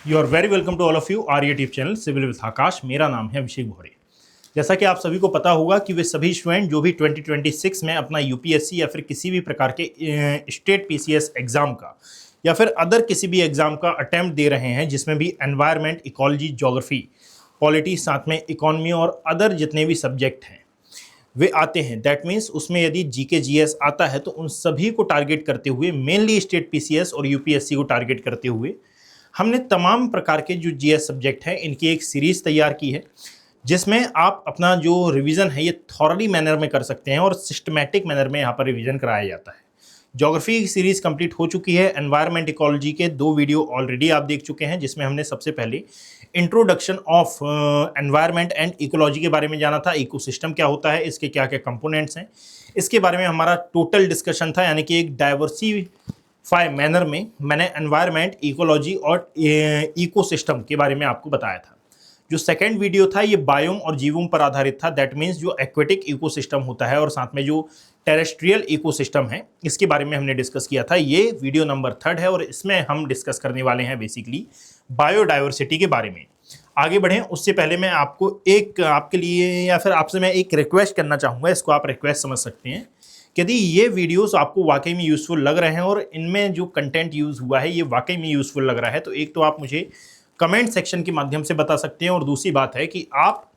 You are very welcome to all of you our YouTube channel civil with Aakash. मेरा नाम है अभिषेक भोरे। जैसा कि आप सभी को पता होगा कि वे सभी स्टूडेंट जो भी 2026 में अपना यूपीएससी या फिर किसी भी प्रकार के स्टेट पीसीएस एग्जाम का या फिर अदर किसी भी एग्जाम का अटेम्प्ट दे रहे हैं जिसमें भी एनवायरनमेंट, इकोलॉजी, ज्योग्राफी, पॉलिटी, साथ में इकोनॉमी और अदर जितने भी सब्जेक्ट हैं वे आते हैं। दैट मीन्स उसमें यदि जीके जीएस आता है तो उन सभी को टारगेट करते हुए, मेनली स्टेट पीसीएस और यूपीएससी को टारगेट करते हुए हमने तमाम प्रकार के जो जीएस सब्जेक्ट हैं इनकी एक सीरीज़ तैयार की है, जिसमें आप अपना जो रिवीजन है ये थॉरली मैनर में कर सकते हैं और सिस्टमैटिक मैनर में यहाँ पर रिवीजन कराया जाता है। ज्योग्राफी की सीरीज़ कंप्लीट हो चुकी है। एनवायरनमेंट, इकोलॉजी के 2 वीडियो ऑलरेडी आप देख चुके हैं, जिसमें हमने सबसे पहले introduction of environment and ecology के बारे में जाना था। इकोसिस्टम क्या होता है, इसके क्या क्या कंपोनेंट्स हैं, इसके बारे में हमारा टोटल डिस्कशन था। यानी कि एक डाइवर्सिफाई मैनर में मैंने एनवायरनमेंट, इकोलॉजी और इकोसिस्टम के बारे में आपको बताया था। जो सेकंड वीडियो था ये बायोम और जीवों पर आधारित था। दैट मीन्स जो एक्वेटिक इकोसिस्टम होता है और साथ में जो टेरेस्ट्रियल इकोसिस्टम है इसके बारे में हमने डिस्कस किया था। ये वीडियो नंबर 3 है और इसमें हम डिस्कस करने वाले हैं बेसिकली बायोडाइवर्सिटी के बारे में। आगे बढ़ें उससे पहले मैं आपको आपके लिए या फिर आपसे मैं एक रिक्वेस्ट करना चाहूँगा। इसको आप रिक्वेस्ट समझ सकते हैं कि यदि ये वीडियोस आपको वाकई में यूज़फुल लग रहे हैं और इनमें जो कंटेंट यूज़ हुआ है ये वाकई में यूज़फुल लग रहा है, तो एक तो आप मुझे कमेंट सेक्शन के माध्यम से बता सकते हैं और दूसरी बात है कि आप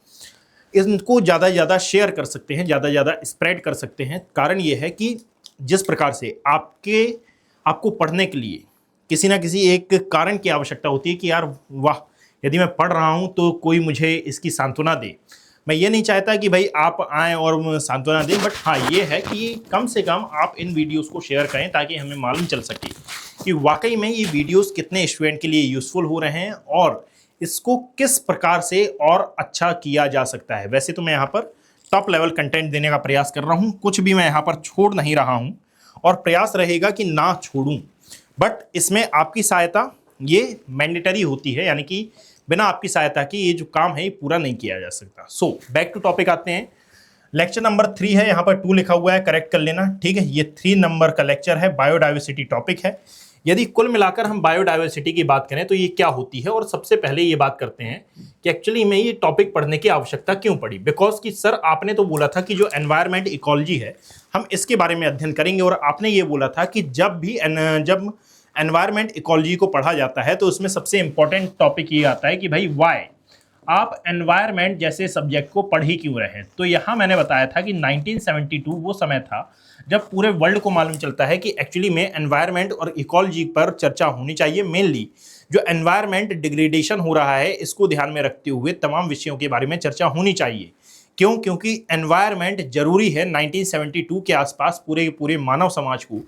इनको ज़्यादा से ज़्यादा शेयर कर सकते हैं, ज़्यादा से ज़्यादा स्प्रेड कर सकते हैं। कारण ये है कि जिस प्रकार से आपको पढ़ने के लिए किसी ना किसी एक कारण की आवश्यकता होती है कि यार वाह, यदि मैं पढ़ रहा हूँ तो कोई मुझे इसकी सांत्वना दे। मैं ये नहीं चाहता कि भाई आप आएँ और सांत्वना दें, बट हाँ ये है कि कम से कम आप इन वीडियोज़ को शेयर करें ताकि हमें मालूम चल सके कि वाकई में ये वीडियोस कितने स्टूडेंट के लिए यूज़फुल हो रहे हैं और इसको किस प्रकार से और अच्छा किया जा सकता है। वैसे तो मैं यहाँ पर टॉप लेवल कंटेंट देने का प्रयास कर रहा हूँ, कुछ भी मैं यहाँ पर छोड़ नहीं रहा हूँ और प्रयास रहेगा कि ना छोड़ूँ, बट इसमें आपकी सहायता ये मैंडेटरी होती है। यानी कि बिना आपकी सहायता के ये जो काम है ये पूरा नहीं किया जा सकता। सो बैक टू टॉपिक आते हैं। लेक्चर नंबर 3 है, यहाँ पर 2 लिखा हुआ है, करेक्ट कर लेना, ठीक है। ये 3 नंबर का लेक्चर है, बायोडाइवर्सिटी टॉपिक है। यदि कुल मिलाकर हम बायोडाइवर्सिटी की बात करें तो ये क्या होती है, और सबसे पहले ये बात करते हैं कि एक्चुअली में ये टॉपिक पढ़ने की आवश्यकता क्यों पड़ी। बिकॉज कि सर आपने तो बोला था कि जो एनवायरनमेंट, इकोलॉजी है हम इसके बारे में अध्ययन करेंगे, और आपने ये बोला था कि जब एनवायरनमेंट, इकोलॉजी को पढ़ा जाता है तो उसमें सबसे इंपॉर्टेंट टॉपिक ये आता है कि भाई वाई आप एनवायरनमेंट जैसे सब्जेक्ट को पढ़ ही क्यों रहे हैं। तो यहाँ मैंने बताया था कि 1972 वो समय था जब पूरे वर्ल्ड को मालूम चलता है कि एक्चुअली में एनवायरनमेंट और इकोलॉजी पर चर्चा होनी चाहिए। मेनली जो एनवायरनमेंट डिग्रेडेशन हो रहा है इसको ध्यान में रखते हुए तमाम विषयों के बारे में चर्चा होनी चाहिए। क्यों? क्योंकि एनवायरनमेंट जरूरी है। 1972 के आसपास पूरे मानव समाज को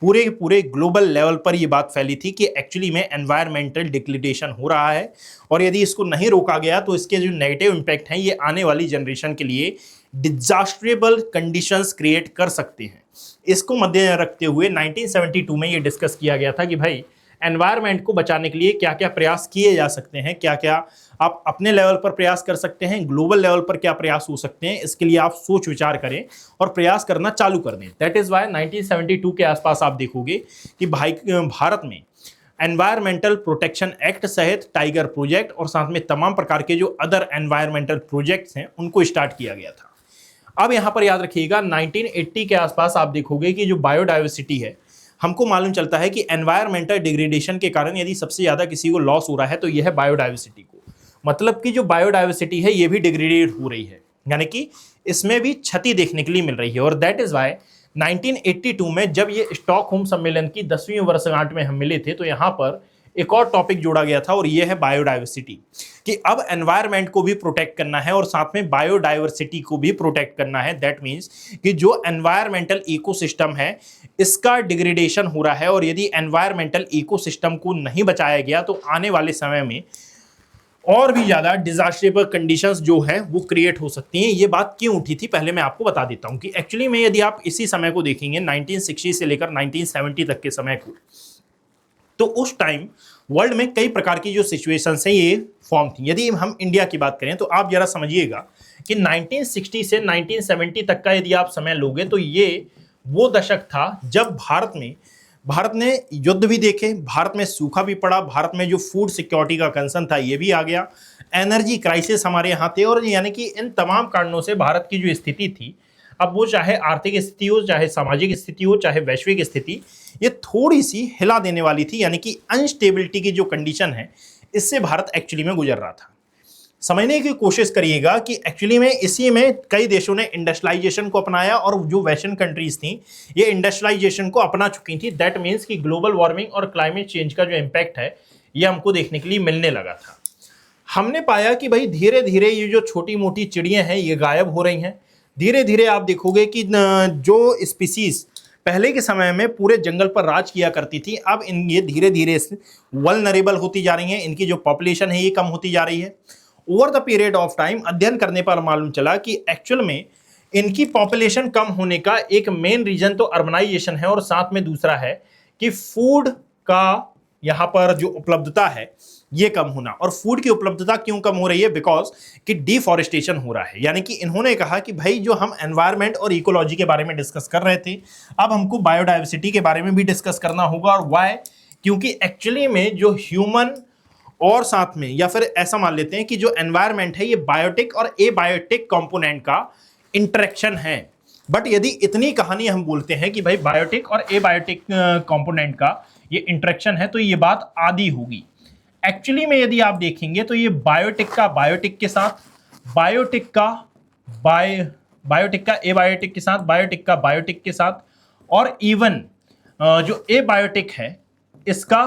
पूरे ग्लोबल लेवल पर ये बात फैली थी कि एक्चुअली में एनवायरमेंटल डिग्रेडेशन हो रहा है और यदि इसको नहीं रोका गया तो इसके जो नेगेटिव इम्पैक्ट हैं ये आने वाली जनरेशन के लिए डिजास्ट्रेबल कंडीशंस क्रिएट कर सकते हैं। इसको मद्देनजर रखते हुए 1972 में ये डिस्कस किया गया था कि भाई एनवायरनमेंट को बचाने के लिए क्या क्या प्रयास किए जा सकते हैं, क्या क्या आप अपने लेवल पर प्रयास कर सकते हैं, ग्लोबल लेवल पर क्या प्रयास हो सकते हैं, इसके लिए आप सोच विचार करें और प्रयास करना चालू कर दें। दैट इज़ वाई 1972 के आसपास आप देखोगे कि भारत में एनवायरमेंटल प्रोटेक्शन एक्ट सहित टाइगर प्रोजेक्ट और साथ में तमाम प्रकार के जो अदर एनवायरमेंटल प्रोजेक्ट्स हैं उनको स्टार्ट किया गया था। अब यहाँ पर याद रखिएगा 1980 के आसपास आप देखोगे कि जो बायोडाइवर्सिटी है, हमको मालूम चलता है कि एनवायरमेंटल डिग्रेडेशन के कारण यदि सबसे ज़्यादा किसी को लॉस हो रहा है तो यह है बायोडाइवर्सिटी को। मतलब कि जो बायोडाइवर्सिटी है ये भी डिग्रेडेड हो रही है, यानी कि इसमें भी क्षति देखने के लिए मिल रही है। और दैट इज़ वाई 1982 में जब ये स्टॉकहोम सम्मेलन की 10वीं वर्षगांठ में हम मिले थे तो यहाँ पर एक और टॉपिक जोड़ा गया था और ये है बायोडाइवर्सिटी, कि अब एनवायरनमेंट को भी प्रोटेक्ट करना है और साथ में बायोडाइवर्सिटी को भी प्रोटेक्ट करना है। दैट मीन्स कि जो एनवायरमेंटल इकोसिस्टम है इसका डिग्रेडेशन हो रहा है और यदि एनवायरमेंटल इकोसिस्टम को नहीं बचाया गया तो आने वाले समय में और भी ज़्यादा डिजास्ट्रेबल कंडीशंस जो है वो क्रिएट हो सकती हैं। ये बात क्यों उठी थी पहले मैं आपको बता देता हूँ कि एक्चुअली में यदि आप इसी समय को देखेंगे 1960 से लेकर 1970 तक के समय को, तो उस टाइम वर्ल्ड में कई प्रकार की जो सिचुएशंस हैं ये फॉर्म थी। यदि हम इंडिया की बात करें तो आप जरा समझिएगा कि 1960 से 1970 तक का यदि आप समय लोगे तो ये वो दशक था जब भारत में भारत ने युद्ध भी देखे, भारत में सूखा भी पड़ा, भारत में जो फूड सिक्योरिटी का कंसर्न था ये भी आ गया, एनर्जी क्राइसिस हमारे यहाँ थे, और यानी कि इन तमाम कारणों से भारत की जो स्थिति थी, अब वो चाहे आर्थिक स्थिति हो, चाहे सामाजिक स्थिति हो, चाहे वैश्विक स्थिति, ये थोड़ी सी हिला देने वाली थी। यानी कि अनस्टेबिलिटी की जो कंडीशन है, इससे भारत एक्चुअली में गुजर रहा था। समझने की कोशिश करिएगा कि एक्चुअली में इसी में कई देशों ने इंडस्ट्रियलाइजेशन को अपनाया, और जो वेस्टर्न कंट्रीज थी ये इंडस्ट्रियलाइजेशन को अपना चुकी थी। दैट मीन्स कि ग्लोबल वार्मिंग और क्लाइमेट चेंज का जो इम्पैक्ट है ये हमको देखने के लिए मिलने लगा था। हमने पाया कि भाई धीरे धीरे ये जो छोटी मोटी चिड़ियाँ हैं ये गायब हो रही हैं। धीरे धीरे आप देखोगे कि जो स्पीसीज पहले के समय में पूरे जंगल पर राज किया करती थी, अब ये धीरे धीरे वल्नरेबल होती जा रही हैं, इनकी जो पॉपुलेशन है ये कम होती जा रही है। Over the period of time अध्ययन करने पर मालूम चला कि एक्चुअल में इनकी पॉपुलेशन कम होने का एक मेन रीजन तो अर्बनाइजेशन है, और साथ में दूसरा है कि फूड का यहाँ पर जो उपलब्धता है ये कम होना। और फूड की उपलब्धता क्यों कम हो रही है? बिकॉज कि डिफॉरेस्टेशन हो रहा है। यानी कि इन्होंने कहा कि भाई जो हम एनवायरनमेंट और इकोलॉजी के बारे में डिस्कस कर रहे थे, अब हमको बायोडाइवर्सिटी के बारे में भी डिस्कस करना होगा। और वाई? क्योंकि एक्चुअली में जो ह्यूमन और साथ में, या फिर ऐसा मान लेते हैं कि जो एनवायरनमेंट है ये बायोटिक और एबायोटिक कंपोनेंट का इंटरेक्शन है। बट यदि इतनी कहानी हम बोलते हैं कि भाई बायोटिक और एबायोटिक कंपोनेंट का ये इंटरेक्शन है, तो ये बात आधी होगी। एक्चुअली में यदि आप देखेंगे तो ये बायोटिक का बायोटिक के साथ, बायोटिक का एबायोटिक के साथ, बायोटिक का बायोटिक के साथ, और इवन जो एबायोटिक है इसका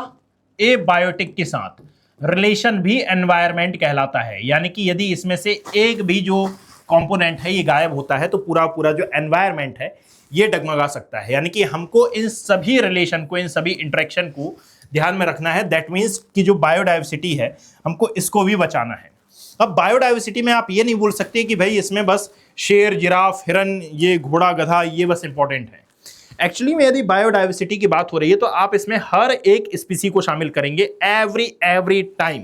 एबायोटिक के साथ रिलेशन भी एनवायरनमेंट कहलाता है। यानी कि यदि इसमें से एक भी जो कंपोनेंट है ये गायब होता है तो पूरा पूरा जो एनवायरनमेंट है ये डगमगा सकता है। यानी कि हमको इन सभी रिलेशन को, इन सभी इंटरेक्शन को ध्यान में रखना है। दैट मीन्स कि जो बायोडाइवर्सिटी है हमको इसको भी बचाना है। अब बायोडाइवर्सिटी में आप ये नहीं बोल सकते कि भाई इसमें बस शेर, जिराफ, हिरन, ये घोड़ा, गधा ये बस इंपॉर्टेंट है। एक्चुअली में यदि बायोडाइवर्सिटी की बात हो रही है तो आप इसमें हर एक स्पीसी को शामिल करेंगे एवरी टाइम।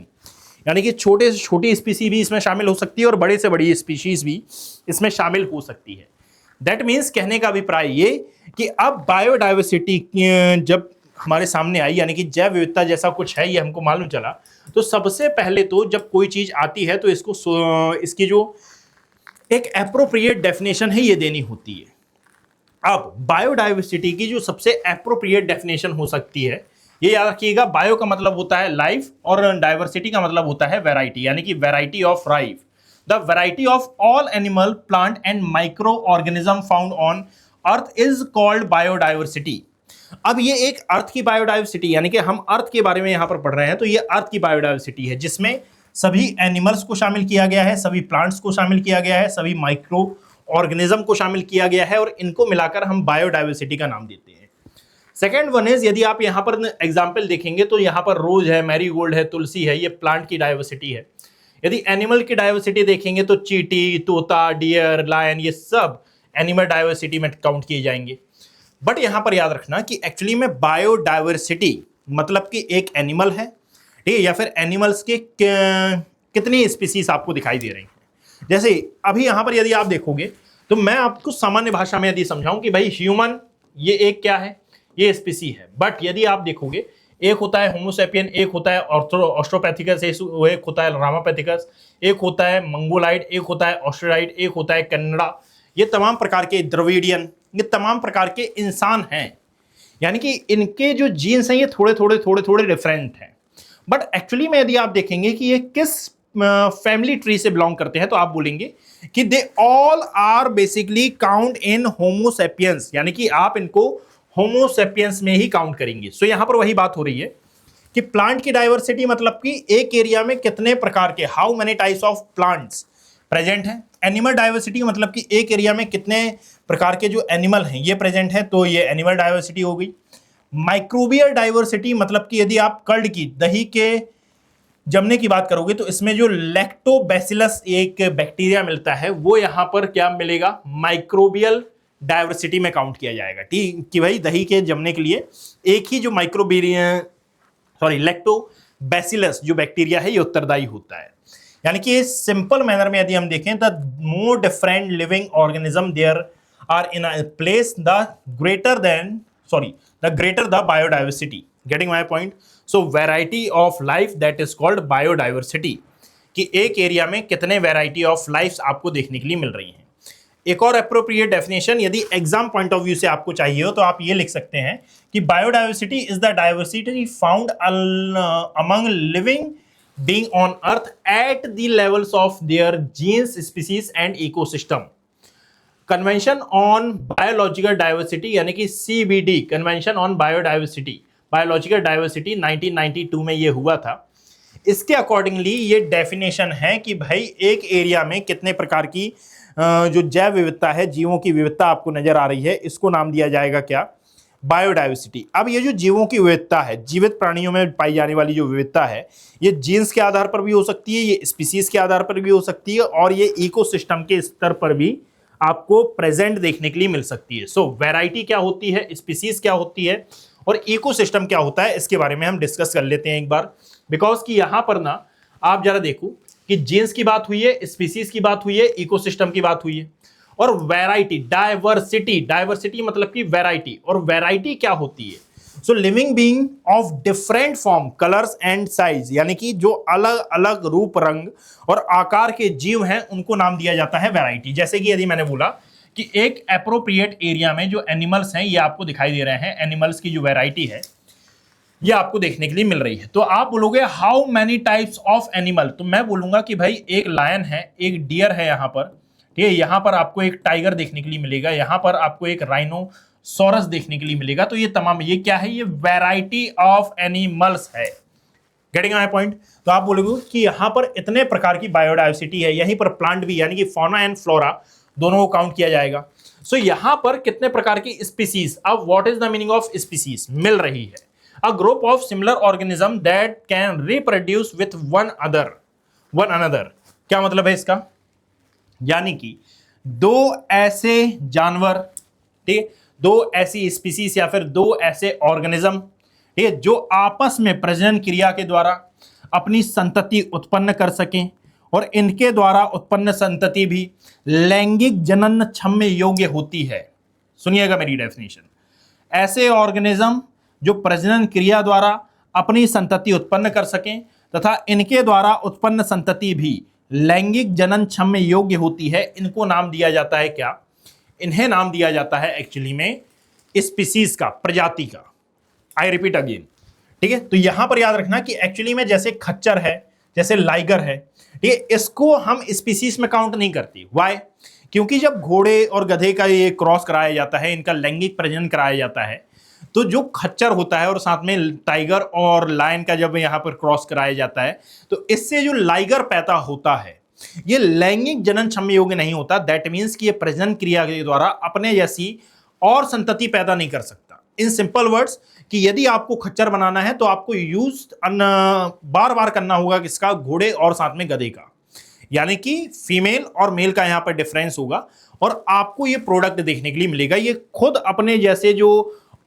यानी कि छोटे से छोटी स्पीसी भी इसमें शामिल हो सकती है और बड़े से बड़ी स्पीशीज भी इसमें शामिल हो सकती है। दैट मीन्स कहने का अभिप्राय ये कि अब बायोडाइवर्सिटी जब हमारे सामने आई, यानी कि जैव विविधता जैसा कुछ है ये हमको मालूम चला, तो सबसे पहले तो जब कोई चीज आती है तो इसकी जो एक एप्रोप्रिएट डेफिनेशन है ये देनी होती है। अब बायोडाइवर्सिटी की जो सबसे एप्रोप्रिएट डेफिनेशन हो सकती है, ये याद रखिएगा, बायो का मतलब होता है लाइफ और डाइवर्सिटी का मतलब होता है वैरायटी, यानी कि variety of life. The variety of all animal, plant and micro organism found on earth is called biodiversity. अब ये एक अर्थ की बायोडाइवर्सिटी, यानी कि हम अर्थ के बारे में यहां पर पढ़ रहे हैं, तो ये अर्थ की बायोडाइवर्सिटी है जिसमें सभी एनिमल्स को शामिल किया गया है, सभी प्लांट्स को शामिल किया गया है, सभी माइक्रो ऑर्गेनिज्म को शामिल किया गया है, और इनको मिलाकर हम बायोडाइवर्सिटी का नाम देते हैं। सेकेंड वन इज, यदि आप यहां पर एग्जाम्पल देखेंगे तो यहां पर रोज है, मैरीगोल्ड है, तुलसी है, ये प्लांट की डाइवर्सिटी है। यदि एनिमल की डाइवर्सिटी देखेंगे तो चींटी, तोता, डियर, लायन, ये सब एनिमल डाइवर्सिटी में काउंट किए जाएंगे। बट यहां पर याद रखना कि एक्चुअली में बायोडाइवर्सिटी मतलब कि एक एनिमल है, ठीक है, या फिर एनिमल्स के कितनी स्पीसीज आपको दिखाई दे रही हैं। जैसे अभी यहां पर यदि आप देखोगे तो मैं आपको सामान्य भाषा में यदि समझाऊं कि भाई ह्यूमन ये एक क्या है, ये स्पीसी है। बट यदि आप देखोगे एक होता है होमोसेपियन, एक होता है ऑस्ट्रोपैथिकस, एक होता है रामापैथिकस, एक होता है मंगोलाइड, एक होता है ऑस्ट्रेलाइड, एक होता है कन्नड़ा। ये तमाम प्रकार के द्रविडियन, ये तमाम प्रकार के इंसान हैं। यानी कि इनके जो जीन्स हैं ये थोड़े थोड़े डिफरेंट हैं। बट एक्चुअली में यदि आप देखेंगे कि ये किस फैमिली ट्री से बिलोंग करते हैं तो आप बोलेंगे कि they all are basically count in homo sapiens, यानी कि आप इनको होमोसेपियंस में ही काउंट करेंगे। सो यहां पर वही बात हो रही है कि प्लांट की डाइवर्सिटी मतलब कि एक एरिया में कितने प्रकार के, how many types of plants present हैं। एनिमल डाइवर्सिटी मतलब कि एक एरिया में कितने प्रकार के जो एनिमल हैं ये प्रेजेंट हैं, तो ये एनिमल डाइवर्सिटी हो गई। माइक्रोबियल डाइवर्सिटी मतलब कि यदि आप कर्ड की, दही के जमने की बात करोगे तो इसमें जो लैक्टोबैसिलस एक बैक्टीरिया मिलता है वो यहां पर क्या मिलेगा, माइक्रोबियल डाइवर्सिटी में काउंट किया जाएगा। ठीक कि भाई दही के जमने के लिए एक ही जो लैक्टोबैसिलस जो बैक्टीरिया है ये उत्तरदायी होता है। यानी कि सिंपल मैनर में यदि हम देखें, the more different living organism there are in a place, the greater than sorry, the greater the biodiversity. Getting my point? So variety of life that is called biodiversity, कि एक area में कितने variety of lifes आपको देखने के लिए मिल रही हैं। एक और अप्रोप्रिएट डेफिनेशन यदि एग्जाम पॉइंट ऑफ व्यू से आपको चाहिए हो तो आप ये लिख सकते हैं कि biodiversity is the diversity found among living being on earth at the levels of their genes, species and ecosystem. Convention on biological diversity यानी कि CBD, convention on biodiversity, biological diversity 1992 में ये हुआ था। इसके अकॉर्डिंगली ये डेफिनेशन है कि भाई एक एरिया में कितने प्रकार की जो जैव विविधता है, जीवों की विविधता आपको नजर आ रही है, इसको नाम दिया जाएगा क्या? बायोडाइवर्सिटी। अब ये जो जीवों की विविधता है, जीवित प्राणियों में पाई जाने वाली जो विविधता है, ये जीन्स के आधार पर भी हो सकती है, ये स्पीसीज के आधार पर भी हो सकती है, और ये इकोसिस्टम के स्तर पर भी आपको प्रेजेंट देखने के लिए मिल सकती है। सो वैरायटी क्या होती है, स्पीसीज क्या होती है, और इकोसिस्टम क्या होता है, इसके बारे में हम डिस्कस कर लेते हैं एक बार। बिकॉज कि यहां पर ना आप जरा देखो कि जीन्स की बात हुई है, स्पीसीज की बात हुई है, इकोसिस्टम की बात हुई है, और वैरायटी, डाइवर्सिटी, डाइवर्सिटी मतलब कि वैरायटी, और वैरायटी क्या होती है? So living being of different form, colours and size, यानी कि जो अलग अलग रूप, रंग और आकार के जीव हैं उनको नाम दिया जाता है वैरायटी। जैसे कि यदि मैंने बोला कि एक एप्रोप्रिएट एरिया में जो एनिमल्स हैं ये आपको दिखाई दे रहे हैं, एनिमल्स की जो वैरायटी है ये आपको देखने के लिए मिल रही है, तो आप बोलोगे how many types of animal, तो मैं बोलूंगा कि भाई एक लायन है, एक डियर है यहाँ पर, ठीक है, यहाँ पर आपको एक टाइगर देखने के लिए मिलेगा, यहाँ पर आपको एक राइनोसोरस देखने के लिए मिलेगा। तो ये तमाम, ये क्या है? ये वैरायटी ऑफ एनिमल्स है। Getting my point? तो आप बोलोगे कि यहाँ पर इतने प्रकार की बायोडाइवर्सिटी है, यहीं पर प्लांट भी यानी कि फौना एंड फ्लोरा दोनों को काउंट किया जाएगा। सो यहाँ पर कितने प्रकार की स्पीसीज, अब what is the meaning of species? मिल रही है a group of similar organism that can reproduce with one another। क्या मतलब है इसका? यानी कि दो ऐसे जानवर, ठीक है, दो ऐसी स्पीसीज या फिर दो ऐसे ऑर्गेनिज्म, ठीक है, जो आपस में प्रजनन क्रिया के द्वारा अपनी संतति उत्पन्न कर सकें, और इनके द्वारा उत्पन्न संतति भी लैंगिक जनन क्षम्य योग्य होती है। सुनिएगा मेरी डेफिनेशन, ऐसे ऑर्गेनिज्म जो प्रजनन क्रिया द्वारा अपनी संतति उत्पन्न कर सकें तथा इनके द्वारा उत्पन्न संतति भी लैंगिक जनन क्षम्य योग्य होती है, इनको नाम दिया जाता है क्या? इन्हें नाम दिया जाता है एक्चुअली में स्पीसीज का, प्रजाति का। आई रिपीट अगेन, ठीक है। तो यहां पर याद रखना कि एक्चुअली में जैसे खच्चर है, जैसे लाइगर है, ठीक है, इसको हम स्पीसीज में काउंट नहीं करती। वाई? क्योंकि जब घोड़े और गधे का ये क्रॉस कराया जाता है, इनका लैंगिक प्रजनन कराया जाता है, तो जो खच्चर होता है और साथ में टाइगर और लायन का जब यहां पर क्रॉस कराया जाता है, तो इससे जो लाइगर पैदा होता है ये लैंगिक जनन क्षम्य योग्य नहीं होता। दैट मीन्स कि ये प्रजनन क्रिया के द्वारा अपने जैसी और संतति पैदा नहीं कर सकता। इन सिंपल वर्ड्स कि यदि आपको खच्चर बनाना है तो आपको यूज बार बार करना होगा किसका? घोड़े और साथ में गधे का, यानी कि फीमेल और मेल का यहां पर डिफरेंस होगा, और आपको ये प्रोडक्ट देखने के लिए मिलेगा। ये खुद अपने जैसे जो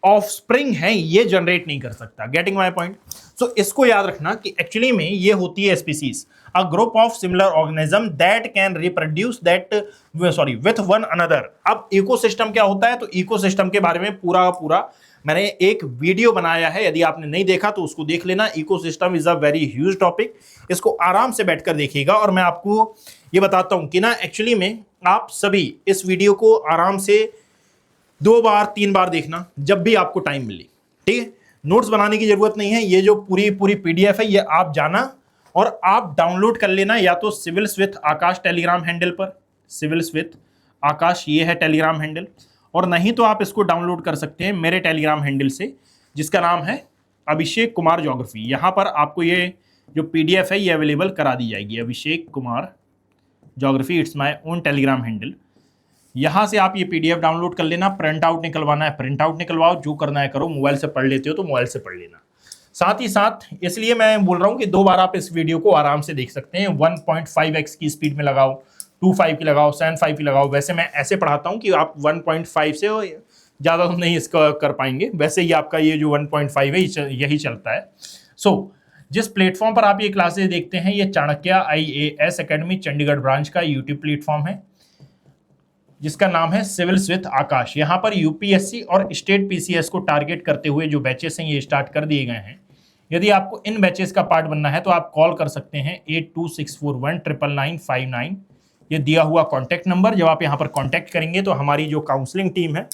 ऑफस्प्रिंग है ये जनरेट नहीं कर सकता। Getting my point? सो इसको याद रखना कि एक्चुअली में ये होती है species, a group of similar organism that can reproduce with one another. अब इकोसिस्टम क्या होता है? तो इकोसिस्टम के बारे में पूरा मैंने एक वीडियो बनाया है, यदि आपने नहीं देखा तो उसको देख लेना। Ecosystem is a very huge topic, इसको आराम से बैठकर देखिएगा। और मैं आपको ये बताता हूं कि ना एक्चुअली में आप सभी इस वीडियो को आराम से 2 बार 3 बार देखना जब भी आपको टाइम मिले, ठीक है। नोट्स बनाने की जरूरत नहीं है, ये जो पूरी PDF है ये आप जाना और आप डाउनलोड कर लेना, या तो civils with Akash Telegram handle पर, सिविल्स विथ आकाश ये है टेलीग्राम हैंडल, और नहीं तो आप इसको डाउनलोड कर सकते हैं मेरे टेलीग्राम हैंडल से जिसका नाम है अभिषेक कुमार ज्योग्राफी। यहाँ पर आपको ये जो PDF है ये अवेलेबल करा दी जाएगी, Abhishek Kumar geography, it's my own Telegram handle. यहां से आप ये PDF डाउनलोड कर लेना। प्रिंट आउट निकलवाना है प्रिंट आउट निकलवाओ, जो करना है करो। मोबाइल से पढ़ लेते हो तो मोबाइल से पढ़ लेना। साथ ही साथ इसलिए मैं बोल रहा हूं कि 2 बार आप इस वीडियो को आराम से देख सकते हैं। 1.5x की स्पीड में लगाओ, 2.5 की लगाओ, 7.5 की लगाओ। वैसे मैं ऐसे पढ़ाता हूं कि आप 1.5 से ज़्यादा तो नहीं इसका कर पाएंगे, वैसे ही आपका ये जो 1.5 है यही चलता है। सो जिस प्लेटफॉर्म पर आप ये क्लासेस देखते हैं ये Chanakya IAS academy Chandigarh branch का यूट्यूब प्लेटफॉर्म है। जिसका नाम है सिविल्स विथ आकाश। यहाँ पर यूपीएससी और स्टेट पीसीएस को टारगेट करते हुए जो बैचेस हैं ये स्टार्ट कर दिए गए हैं। यदि आपको इन बैचेस का पार्ट बनना है तो आप कॉल कर सकते हैं 8264199959। ये दिया हुआ कॉन्टैक्ट नंबर। जब आप यहाँ पर कॉन्टैक्ट करेंगे तो हमारी जो काउंसलिंग टीम है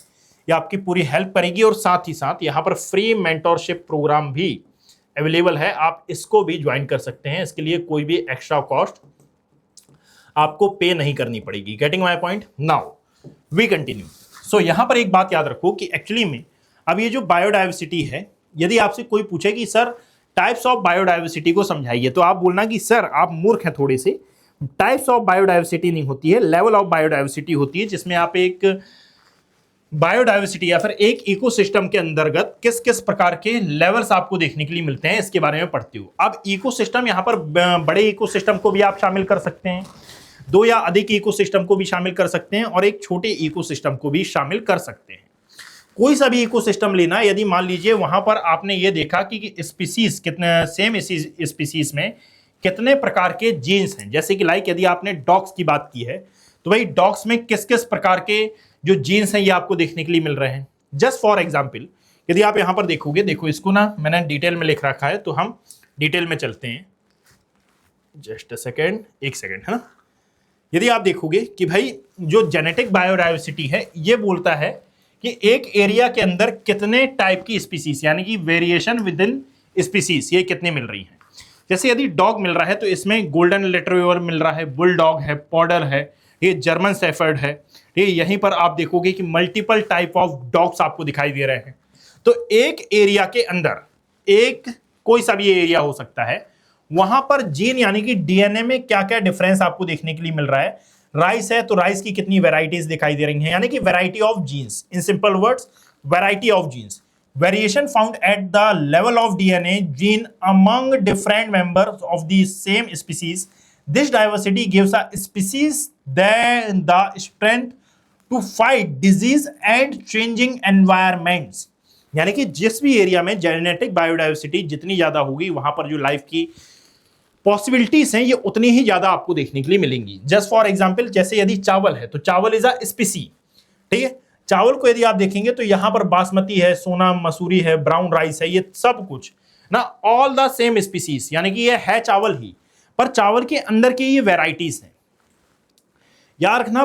ये आपकी पूरी हेल्प करेगी, और साथ ही साथ यहाँ पर फ्री मेंटोरशिप प्रोग्राम भी अवेलेबल है, आप इसको भी ज्वाइन कर सकते हैं। इसके लिए कोई भी एक्स्ट्रा कॉस्ट आपको पे नहीं करनी पड़ेगी। Getting my point? Now we continue. So यहां पर एक बात याद रखो कि एक्चुअली में अब ये जो बायोडाइवर्सिटी है, यदि आपसे कोई पूछे कि सर टाइप्स ऑफ बायोडाइवर्सिटी को समझाइए, तो आप बोलना कि सर आप मूर्ख हैं थोड़े से। टाइप्स ऑफ बायोडाइवर्सिटी नहीं होती है, लेवल ऑफ बायोडाइवर्सिटी होती है, जिसमें आप एक बायोडाइवर्सिटी या फिर एक इकोसिस्टम के अंतर्गत किस किस प्रकार के लेवल्स आपको देखने के लिए मिलते हैं इसके बारे में पढ़ते हो। अब इकोसिस्टम यहाँ पर बड़े इकोसिस्टम को भी आप शामिल कर सकते हैं, 2 या अधिक इकोसिस्टम को भी शामिल कर सकते हैं, और एक छोटे इकोसिस्टम को भी शामिल कर सकते हैं। कोई सा भी इकोसिस्टम लेना, यदि मान लीजिए वहां पर आपने ये देखा कि स्पीसीज कितने सेम स्पीसीज में कितने प्रकार के जीन्स हैं, जैसे कि लाइक यदि आपने डॉग्स की बात की है तो भाई डॉग्स में किस किस प्रकार के जो जीन्स हैं ये आपको देखने के लिए मिल रहे हैं। जस्ट फॉर एग्जाम्पल यदि आप यहां पर देखोगे, देखो इसको ना मैंने डिटेल में लिख रखा है, तो हम डिटेल में चलते हैं। जस्ट अ सेकेंड, एक सेकेंड है ना। यदि आप देखोगे कि भाई जो जेनेटिक बायोडाइवर्सिटी है ये बोलता है कि एक एरिया के अंदर कितने टाइप की स्पीसीज, यानी कि वेरिएशन विद इन स्पीसीज ये कितनी मिल रही हैं। जैसे यदि डॉग मिल रहा है तो इसमें गोल्डन रिट्रीवर मिल रहा है, बुल डॉग है, पॉडर है, ये जर्मन शेफर्ड है। ये यहीं पर आप देखोगे कि मल्टीपल टाइप ऑफ डॉग्स आपको दिखाई दे रहे हैं। तो एक एरिया के अंदर, एक कोई सा भी एरिया हो सकता है, वहां पर जीन यानी कि डीएनए में क्या क्या डिफरेंस आपको देखने के लिए मिल रहा है। राइस है तो राइस की कितनी वेराइटीज दिखाई दे रही हैं, यानी कि variety of genes, in simple words variety of genes. Variation found at the level of DNA gene among different members of the same species. This diversity gives a species the strength to fight disease and changing environments. यानी कि जिस भी area में genetic biodiversity जितनी ज्यादा होगी वहां पर जो लाइफ की पॉसिबिलिटीज हैं ये उतनी ही ज्यादा आपको देखने के लिए मिलेंगी। जस्ट फॉर एग्जांपल जैसे यदि चावल है तो चावल इज अ स्पीसी, ठीक है। चावल को यदि आप देखेंगे तो यहां पर बासमती है, सोना मसूरी है, ब्राउन राइस है, ये सब कुछ ना ऑल द सेम स्पीसीज, यानी कि ये है चावल ही, पर चावल के अंदर की ये वेराइटीज हैं। याद रखना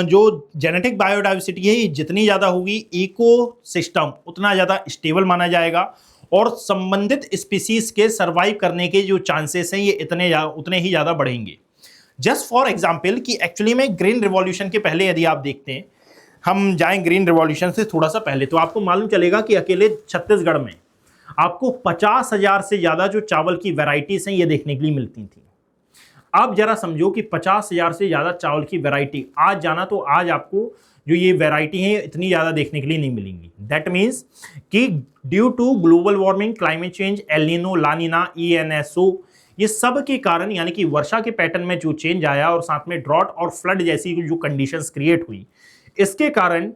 जो जेनेटिक बायोडाइवर्सिटी है ये जितनी ज्यादा होगी इकोसिस्टम उतना ज्यादा स्टेबल माना जाएगा, और संबंधित स्पीसीज के सरवाइव करने के जो चांसेस हैं ये उतने ही ज्यादा बढ़ेंगे। जस्ट फॉर एग्जांपल कि एक्चुअली में ग्रीन रिवॉल्यूशन के पहले यदि आप देखते हैं, हम जाएं ग्रीन रिवॉल्यूशन से थोड़ा सा पहले, तो आपको मालूम चलेगा कि अकेले छत्तीसगढ़ में आपको 50,000 से ज्यादा जो चावल की वैरायटीज हैं ये देखने के लिए मिलती थी। आप जरा समझो कि 50,000 से ज्यादा चावल की वैरायटी आज जाना तो आज आपको जो ये वैरायटी है इतनी ज्यादा देखने के लिए नहीं मिलेंगी। दैट मीन्स कि due to global warming, climate change, El Nino, La Nina, ENSO, ये सब के कारण यानी कि वर्षा के पैटर्न में जो चेंज आया और साथ में ड्रॉट और फ्लड जैसी जो कंडीशंस क्रिएट हुई, इसके कारण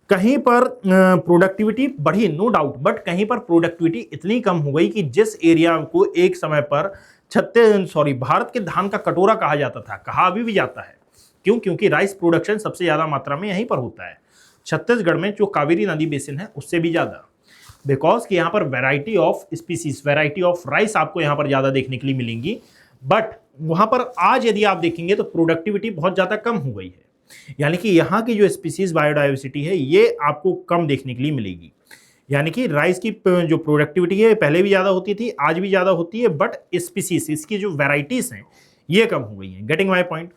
कहीं पर प्रोडक्टिविटी बढ़ी, नो डाउट, बट कहीं पर प्रोडक्टिविटी इतनी कम हो गई कि जिस एरिया को एक समय पर भारत के धान का कटोरा कहा जाता था, कहा अभी भी जाता है। क्यों? क्योंकि राइस प्रोडक्शन सबसे ज्यादा मात्रा में यहीं पर होता है, छत्तीसगढ़ में जो कावेरी नदी बेसिन है उससे भी ज्यादा, बिकॉज कि यहाँ पर variety of species, variety of rice आपको यहाँ पर ज्यादा देखने के लिए मिलेंगी। बट वहां पर आज यदि आप देखेंगे तो प्रोडक्टिविटी बहुत ज्यादा कम हो गई है, यानी कि यहाँ की जो स्पीसीज बायोडाइवर्सिटी है ये आपको कम देखने के लिए मिलेगी। यानी कि राइस की जो प्रोडक्टिविटी है पहले भी ज्यादा होती थी, आज भी ज्यादा होती है, बट स्पीसीज, इसकी जो वैरायटीज हैं ये कम हो गई हैं। Getting my point?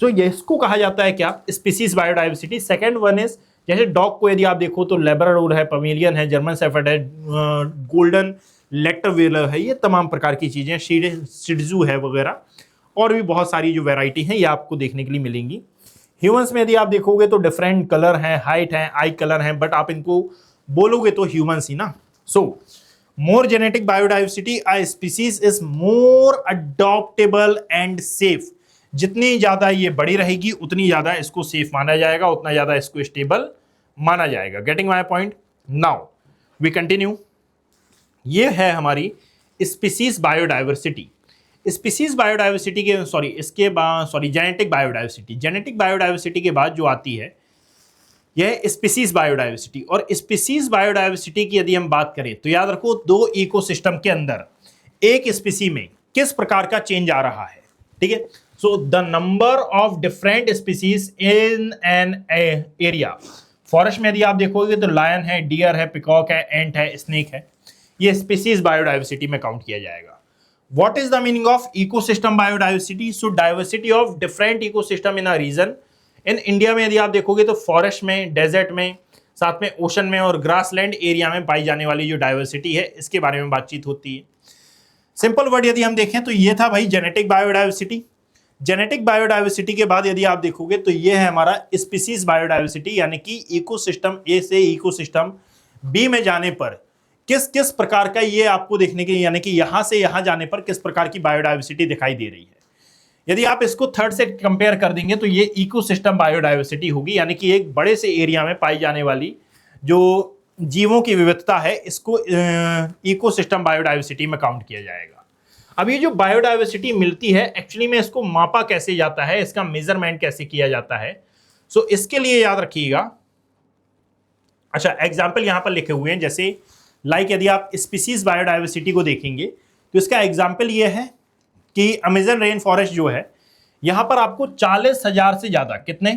सो इसको कहा जाता है क्या? Species biodiversity. Second one is जैसे डॉग को यदि आप देखो तो लेब्राडोर है, पमेलियन है, जर्मन शेफर्ड है, गोल्डन लेटरवेलर है, ये तमाम प्रकार की चीजें, शिट्जू है वगैरह, और भी बहुत सारी जो वैरायटी हैं ये आपको देखने के लिए मिलेंगी। ह्यूमंस में यदि आप देखोगे तो डिफरेंट कलर हैं, हाइट है, आई कलर हैं, बट आप इनको बोलोगे तो ह्यूमंस ही ना। So more genetic biodiversity a species is more adaptable and safe. जितनी ज्यादा ये बड़ी रहेगी उतनी ज्यादा इसको सेफ माना जाएगा, उतना ज्यादा इसको स्टेबल माना जाएगा। Getting my point? Now we continue. ये है हमारी स्पीसीज बायोडाइवर्सिटी। स्पीसीज बायोडाइवर्सिटी के इसके बाद जेनेटिक बायोडाइवर्सिटी। जेनेटिक बायोडाइवर्सिटी के बाद जो आती है यह स्पीसीज बायोडाइवर्सिटी। और स्पीसीज बायोडाइवर्सिटी की यदि हम बात करें तो याद रखो, दो इकोसिस्टम के अंदर एक स्पीसी में किस प्रकार का चेंज आ रहा है। ठीक है, so the number of different species in an area. Forest में यदि आप देखोगे तो लायन है, डियर है, पिकॉक है, एंट है, स्नेक है, ये स्पीसीज बायोडाइवर्सिटी में काउंट किया जाएगा। What is the meaning of ecosystem biodiversity? So diversity of different ecosystem in a region. In India में यदि आप देखोगे तो फॉरेस्ट में, डेजर्ट में, साथ में ओशन में और ग्रासलैंड एरिया में पाई जाने वाली जो डाइवर्सिटी है, इसके बारे में बातचीत होती है। सिंपल वर्ड यदि हम देखें तो ये था भाई जेनेटिक बायोडाइवर्सिटी। जेनेटिक बायोडाइवर्सिटी के बाद यदि आप देखोगे तो ये है हमारा स्पीसीज बायोडाइवर्सिटी, यानी कि इकोसिस्टम ए से इकोसिस्टम बी में जाने पर किस किस प्रकार का, ये आपको देखने के, यानी कि यहां से यहां जाने पर किस प्रकार की बायोडाइवर्सिटी दिखाई दे रही है। यदि आप इसको थर्ड से कंपेयर कर देंगे तो ये इकोसिस्टम बायोडाइवर्सिटी होगी, यानी कि एक बड़े से एरिया में पाई जाने वाली जो जीवों की विविधता है, इसको इकोसिस्टम बायोडाइवर्सिटी में काउंट किया जाएगा। अब ये जो बायोडाइवर्सिटी मिलती है, एक्चुअली में इसको मापा कैसे जाता है, इसका मेजरमेंट कैसे किया जाता है, सो इसके लिए याद रखिएगा। अच्छा, एग्जाम्पल यहां पर लिखे हुए हैं, जैसे लाइक यदि आप स्पीसीज बायोडाइवर्सिटी को देखेंगे तो इसका एग्जाम्पल ये है कि अमेजन रेन फॉरेस्ट जो है, यहां पर आपको 40,000 से ज्यादा, कितने,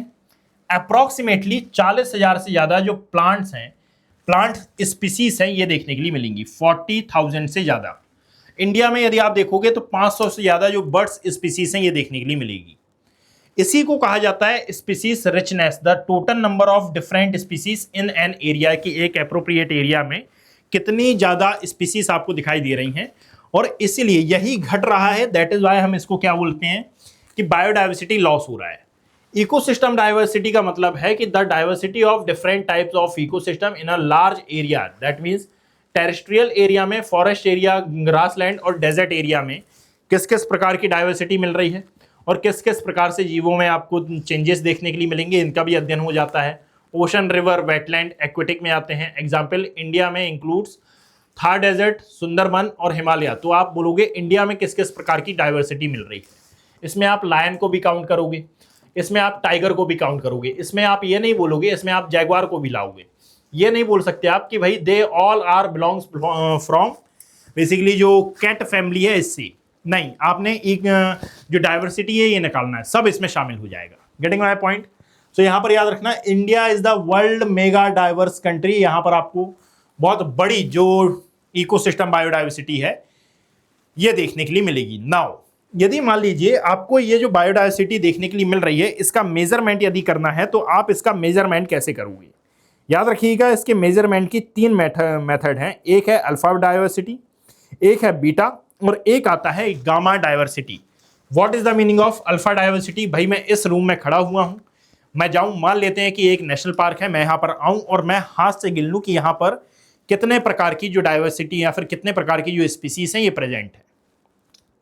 अप्रोक्सीमेटली 40,000 से ज्यादा जो प्लांट्स हैं, प्लांट स्पीसीज हैं, ये देखने के लिए मिलेंगी। 40,000 से ज्यादा। इंडिया में यदि आप देखोगे तो 500 से ज्यादा जो बर्ड्स स्पीसीज हैं, ये देखने के लिए मिलेगी। इसी को कहा जाता है species richness, the total number of different species in an area, की एक एप्रोप्रिएट एरिया में कितनी ज्यादा स्पीसीज आपको दिखाई दे रही हैं, और इसीलिए यही घट रहा है। दैट इज वाई हम इसको क्या बोलते हैं कि बायोडाइवर्सिटी लॉस हो रहा है। इकोसिस्टम डाइवर्सिटी का मतलब है कि the diversity of different types of ecosystem in a large area, that means terrestrial area में, फॉरेस्ट एरिया, ग्रासलैंड और डेजर्ट एरिया में किस किस प्रकार की डाइवर्सिटी मिल रही है और किस किस प्रकार से जीवों में आपको चेंजेस देखने के लिए मिलेंगे, इनका भी अध्ययन हो जाता है। ओशन, रिवर, वेटलैंड, एक्वेटिक में आते हैं। एग्जाम्पल इंडिया में इंक्लूड्स थार डेजर्ट, सुंदरबन और हिमालय। तो आप बोलोगे इंडिया में किस किस प्रकार की डाइवर्सिटी मिल रही है, इसमें आप लायन को भी काउंट करोगे, इसमें आप टाइगर को भी काउंट करोगे, इसमें आप ये नहीं बोलोगे इसमें आप जैगवार को भी लाओगे। ये नहीं बोल सकते आप कि भाई they all are belongs from basically जो कैट फैमिली है, इससे नहीं, आपने एक जो डाइवर्सिटी है ये निकालना है, सब इसमें शामिल हो जाएगा। Getting my point? सो यहां पर याद रखना, India is the world mega diverse country. यहां पर आपको बहुत बड़ी जो इकोसिस्टम बायोडाइवर्सिटी है ये देखने के लिए मिलेगी। नाउ यदि मान लीजिए आपको ये जो बायोडाइवर्सिटी देखने के लिए मिल रही है, इसका मेजरमेंट यदि करना है तो आप इसका मेजरमेंट कैसे करोगे? याद रखिएगा, इसके मेजरमेंट की 3 मेथड हैं। एक है अल्फा डाइवर्सिटी, एक है बीटा और एक आता है gamma diversity. What is the meaning of alpha diversity? भाई मैं इस रूम में खड़ा हुआ हूं, मैं जाऊं, मान लेते हैं कि एक नेशनल पार्क है, मैं यहां पर आऊं और मैं हाथ से गिन लूं कि यहां पर कितने प्रकार की जो डाइवर्सिटी या फिर कितने प्रकार की जो स्पीसीज हैं ये प्रेजेंट है।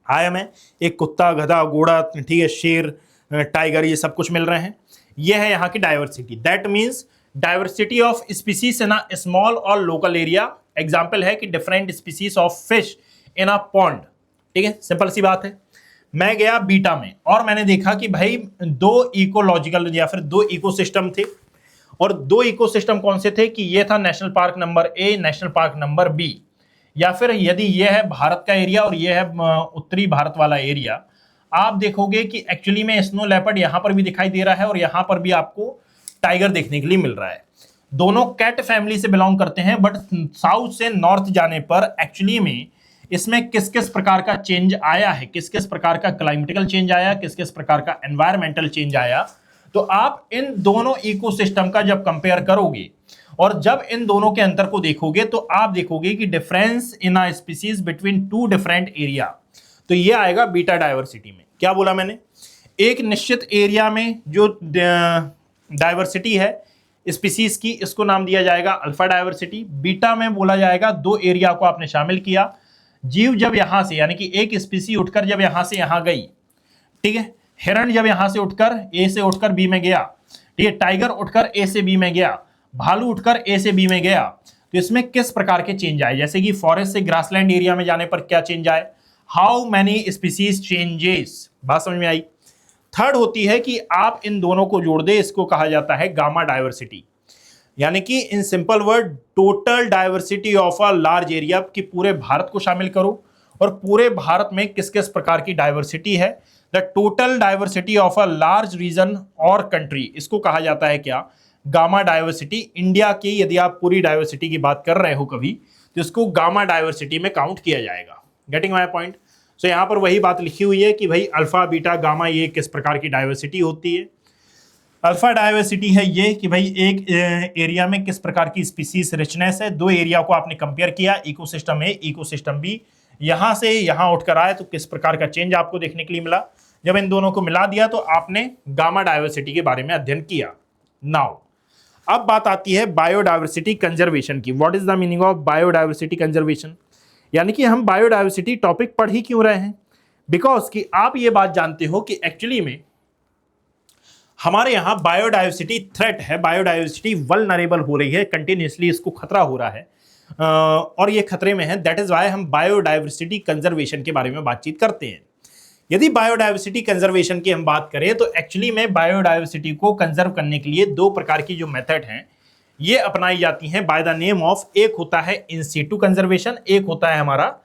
आया मैं, एक कुत्ता, गधा, घोड़ा, ठीक है, शेर, टाइगर, ये सब कुछ मिल रहे हैं। ये है यहाँ की diversity. That means diversity of species in a small और लोकल एरिया। एग्जाम्पल है कि different species of fish in a pond. ठीक है, सिंपल सी बात है। मैं गया बीटा में और मैंने देखा कि भाई 2 इकोलॉजिकल या फिर 2 इकोसिस्टम थे, और 2 इकोसिस्टम कौन से थे कि ये था national park number A, national park number B, या फिर यदि ये है भारत का एरिया और ये है उत्तरी भारत वाला एरिया, आप देखोगे कि एक्चुअली में स्नो लेपर्ड यहां पर भी दिखाई दे रहा है और यहां पर भी आपको टाइगर देखने के लिए मिल रहा है। दोनों कैट फैमिली से बिलोंग करते हैं, बट साउथ से नॉर्थ जाने पर एक्चुअली में इसमें किस किस प्रकार का चेंज आया है, किस किस प्रकार का क्लाइमेटिकल चेंज आया, किस किस प्रकार का एनवायरमेंटल चेंज आया, तो आप इन दोनों इकोसिस्टम का जब कंपेयर करोगे और जब इन दोनों के अंतर को देखोगे तो आप देखोगे कि difference in a species between 2 different area, तो ये आएगा बीटा डाइवर्सिटी में। क्या बोला मैंने? एक निश्चित एरिया में जो डाइवर्सिटी है स्पीसीज की, इसको नाम दिया जाएगा अल्फा डाइवर्सिटी। बीटा में बोला जाएगा 2 एरिया को आपने शामिल किया। जीव जब यहां से, यानी कि एक स्पीसी उठकर जब यहां से यहां गई, ठीक है, हिरण जब यहां से उठकर ए से उठकर बी में गया, ठीक है, टाइगर उठकर ए से बी में गया, भालू उठकर ए से बी में गया, तो इसमें किस प्रकार के चेंज आए? जैसे कि फॉरेस्ट से ग्रासलैंड एरिया में जाने पर क्या चेंज आए, हाउ मैनी स्पीसीज चेंजेस। बात समझ में आई? थर्ड होती है कि आप इन दोनों को जोड़ दे, इसको कहा जाता है गामा डाइवर्सिटी। यानी कि in simple word total diversity of a large area, कि पूरे भारत को शामिल करो और पूरे भारत में किस किस प्रकार की डाइवर्सिटी है। The total diversity of a large region और कंट्री, इसको कहा जाता है क्या, गामा डाइवर्सिटी। इंडिया की यदि आप पूरी डाइवर्सिटी की बात कर रहे हो कभी, तो इसको गामा डाइवर्सिटी में काउंट किया जाएगा। Getting my point. सो यहां पर वही बात लिखी हुई है कि भाई अल्फा बीटा गामा ये किस प्रकार की डाइवर्सिटी होती है। अल्फा डाइवर्सिटी है ये कि भाई एक एरिया में किस प्रकार की स्पीसीज रिचनेस है। दो एरिया को आपने कंपेयर किया, इकोसिस्टम ए इकोसिस्टम बी, यहां से यहां उठकर आए तो किस प्रकार का चेंज आपको देखने के लिए मिला। जब इन दोनों को मिला दिया तो आपने गामा डाइवर्सिटी के बारे में अध्ययन किया। नाउ अब बात आती है बायोडाइवर्सिटी कंजर्वेशन की। What is the meaning of biodiversity conservation, यानी कि हम बायोडाइवर्सिटी टॉपिक पढ़ ही क्यों रहे हैं, बिकॉज कि आप ये बात जानते हो कि एक्चुअली में हमारे यहां बायोडाइवर्सिटी थ्रेट है, बायोडाइवर्सिटी वल्नरेबल हो रही है, कंटिन्यूसली इसको खतरा हो रहा है और ये खतरे में है। दैट इज वाई हम बायोडाइवर्सिटी कंजर्वेशन के बारे में बातचीत करते हैं। यदि बायोडाइवर्सिटी कंजर्वेशन की हम बात करें तो एक्चुअली में बायोडाइवर्सिटी को कंजर्व करने के लिए दो प्रकार की जो मेथड हैं ये अपनाई जाती हैं बाय द नेम ऑफ, एक होता है इन सीटू कंजर्वेशन, एक होता है हमारा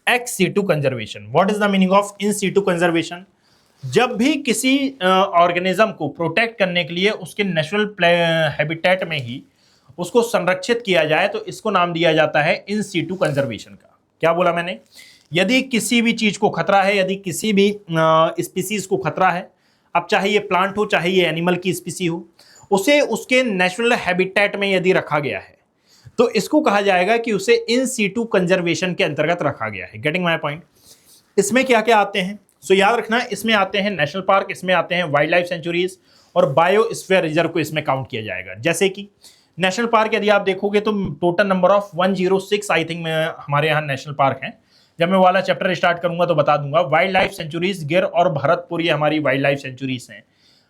ex situ conservation. What is the meaning of in situ conservation, जब भी किसी ऑर्गेनिज्म को प्रोटेक्ट करने के लिए उसके नेचुरल हैबिटेट में ही उसको संरक्षित किया जाए तो इसको नाम दिया जाता है इन सीटू कंजर्वेशन का। क्या बोला मैंने, यदि किसी भी चीज को खतरा है, यदि किसी भी स्पीसीज को खतरा है, अब चाहे ये प्लांट हो चाहे ये एनिमल की स्पीसी हो, उसे उसके नेचुरल हैबिटेट में यदि रखा गया है तो इसको कहा जाएगा कि उसे इन सीटू कंजर्वेशन के अंतर्गत रखा गया है। Getting my point. इसमें क्या क्या आते हैं, सो याद रखना, इसमें आते हैं नेशनल पार्क, इसमें आते हैं वाइल्ड लाइफ सेंचुरीज और बायोस्फीयर रिजर्व को इसमें काउंट किया जाएगा। जैसे कि नेशनल पार्क यदि आप देखोगे तो total number of 106 I think हमारे यहाँ नेशनल पार्क हैं। जब मैं वाला चैप्टर स्टार्ट करूंगा तो बता दूंगा। वाइल्ड लाइफ सेंचुरीज गिर और भरतपुर ये हमारी वाइल्ड लाइफ सेंचुरीज हैं।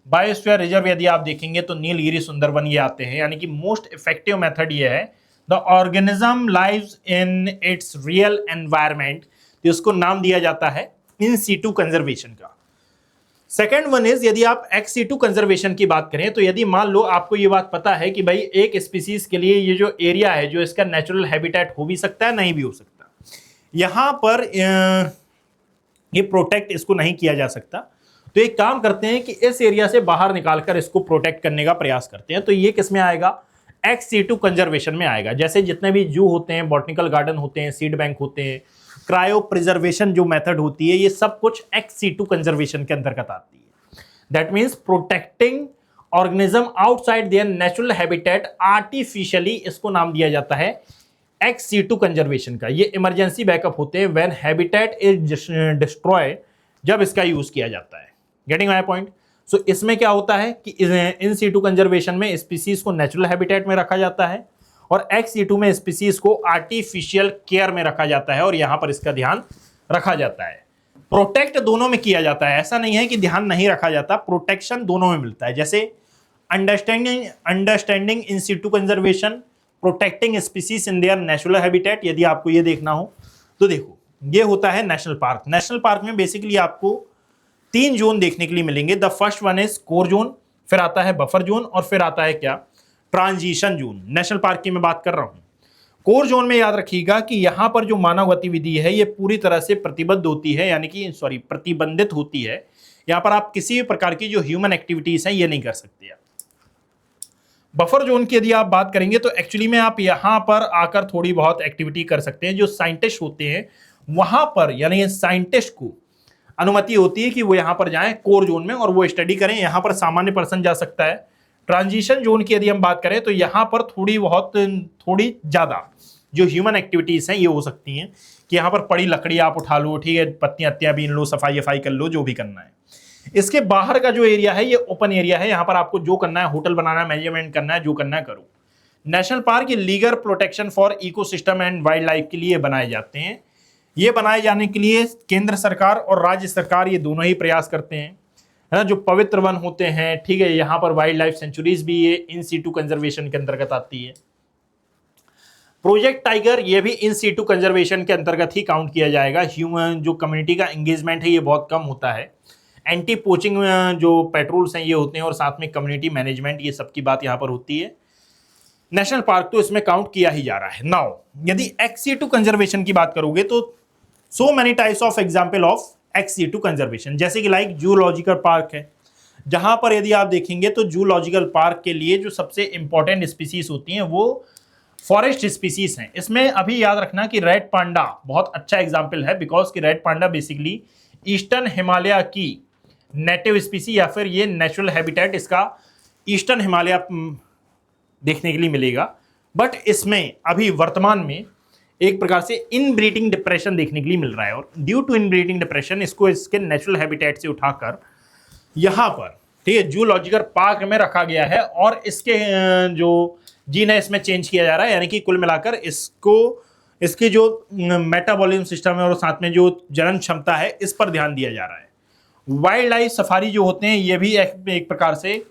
बायोस्फीयर रिजर्व यदि आप देखेंगे तो नीलगिरी सुंदरवन ये आते हैं। यानी कि मोस्ट इफेक्टिव मेथड ये है the organism lives in its real environment, तो इसको नाम दिया जाता है इन सीटू कंजर्वेशन का। सेकेंड वन इज, यदि आप एक्स सीटू कंजर्वेशन की बात करें तो यदि मान लो आपको ये बात पता है कि भाई एक स्पीसीज के लिए ये जो एरिया है जो इसका नेचुरल हैबिटेट हो भी सकता है नहीं भी हो सकता, यहां पर ये प्रोटेक्ट इसको नहीं किया जा सकता, तो एक काम करते हैं कि इस एरिया से बाहर निकालकर इसको प्रोटेक्ट करने का प्रयास करते हैं। तो ये किस में आएगा, एक्स सीटू कंजर्वेशन में आएगा। जैसे जितने भी जू होते हैं, बॉटनिकल गार्डन होते हैं, सीड बैंक होते हैं, क्रायो प्रिजर्वेशन जो मेथड होती है, ये सब कुछ एक्स सीटू कंजर्वेशन के अंतर्गत आती है। That means protecting organism outside there natural habitat artificially, इसको नाम दिया जाता है एक्स सीटू कंजर्वेशन का। ये इमरजेंसी बैकअप होते हैं व्हेन हैबिटेट इज डिस्ट्रॉय, जब इसका यूज किया जाता है। Getting my point. सो इसमें क्या होता है कि इन सीटू कंजर्वेशन में स्पीसीज को नेचुरल हैबिटेट में रखा जाता है और एक्स सीटू में स्पीसीज को आर्टिफिशियल केयर में रखा जाता है और यहां पर इसका ध्यान रखा जाता है। प्रोटेक्ट दोनों में किया जाता है, ऐसा नहीं है कि ध्यान नहीं रखा जाता, प्रोटेक्शन दोनों में मिलता है। जैसे understanding in situ conservation, protecting species in their natural habitat. यदि आपको ये देखना हो तो देखो, ये होता है नेशनल पार्क। नेशनल पार्क में बेसिकली आपको 3 जोन देखने के लिए मिलेंगे। The first one is core zone, फिर आता है बफर जोन और फिर आता है क्या, ट्रांजिशन जोन। नेशनल पार्क की मैं बात कर रहा हूं। कोर जोन में याद रखिएगा कि यहां पर जो मानव गतिविधि है ये पूरी तरह से प्रतिबद्ध होती है, यानी कि प्रतिबंधित होती है। यहां पर आप किसी भी प्रकार की जो ह्यूमन एक्टिविटीज हैं ये नहीं कर सकते। बफर जोन की यदि आप बात करेंगे तो एक्चुअली में आप यहां पर आकर थोड़ी बहुत एक्टिविटी कर सकते हैं। जो साइंटिस्ट होते हैं वहां पर, यानी साइंटिस्ट को अनुमति होती है कि वो यहां पर जाएं कोर जोन में और वो स्टडी करें। यहां पर सामान्य पर्सन जा सकता है। ट्रांजिशन जोन की यदि हम बात करें तो यहां पर थोड़ी ज्यादा जो ह्यूमन एक्टिविटीज हैं ये हो सकती हैं कि यहां पर पड़ी लकड़ी आप उठा लो, ठीक है, पत्तियां अत्तियां बीन लो, सफाई कर लो, जो भी करना है। इसके बाहर का जो एरिया है ये ओपन एरिया है। यहां पर आपको जो करना है, होटल बनाना है, मैनेजमेंट करना है, जो करना है करो। नेशनल पार्क ये legal protection for ecosystem and wild life के लिए बनाए जाते हैं। ये बनाए जाने के लिए केंद्र सरकार और राज्य सरकार ये दोनों ही प्रयास करते हैं, है ना। जो पवित्र वन होते हैं, ठीक है, यहाँ पर वाइल्ड लाइफ सेंचुरीज भी ये इन सीटू कंजर्वेशन के अंतर्गत आती है। प्रोजेक्ट टाइगर ये भी इन सीटू कंजर्वेशन के अंतर्गत ही काउंट किया जाएगा। ह्यूमन जो कम्युनिटी का एंगेजमेंट है ये बहुत कम होता है। एंटी पोचिंग जो पेट्रोल्स हैं ये होते हैं और साथ में कम्युनिटी मैनेजमेंट, ये सब की बात यहाँ पर होती है। नेशनल पार्क तो इसमें काउंट किया ही जा रहा है। नाउ यदि XC2 कंजर्वेशन की बात करोगे तो so many types of example of XC2 conservation, जैसे कि लाइक जूलॉजिकल पार्क है, जहां पर यदि आप देखेंगे तो जूलॉजिकल पार्क के लिए जो सबसे इंपॉर्टेंट स्पीसीज होती हैं वो फॉरेस्ट स्पीसीज हैं। इसमें अभी याद रखना कि रेड पांडा बहुत अच्छा एग्जाम्पल है, बिकॉज कि red panda basically eastern Himalaya की नेटिव स्पीसी या फिर ये नेचुरल हैबिटेट इसका ईस्टर्न हिमालय देखने के लिए मिलेगा। बट इसमें अभी वर्तमान में एक प्रकार से इनब्रीडिंग डिप्रेशन देखने के लिए मिल रहा है, और ड्यू टू इनब्रीडिंग डिप्रेशन इसको इसके नेचुरल हैबिटेट से उठाकर यहाँ पर, ठीक है, जूलॉजिकल पार्क में रखा गया है और इसके जो जीन है इसमें चेंज किया जा रहा है, यानी कि कुल मिलाकर इसको इसकी जो मेटाबॉलिज्म सिस्टम है और साथ में जो जनन क्षमता है इस पर ध्यान दिया जा रहा है। वाइल्ड लाइफ सफारी जो होते हैं ये भी एक प्रकार से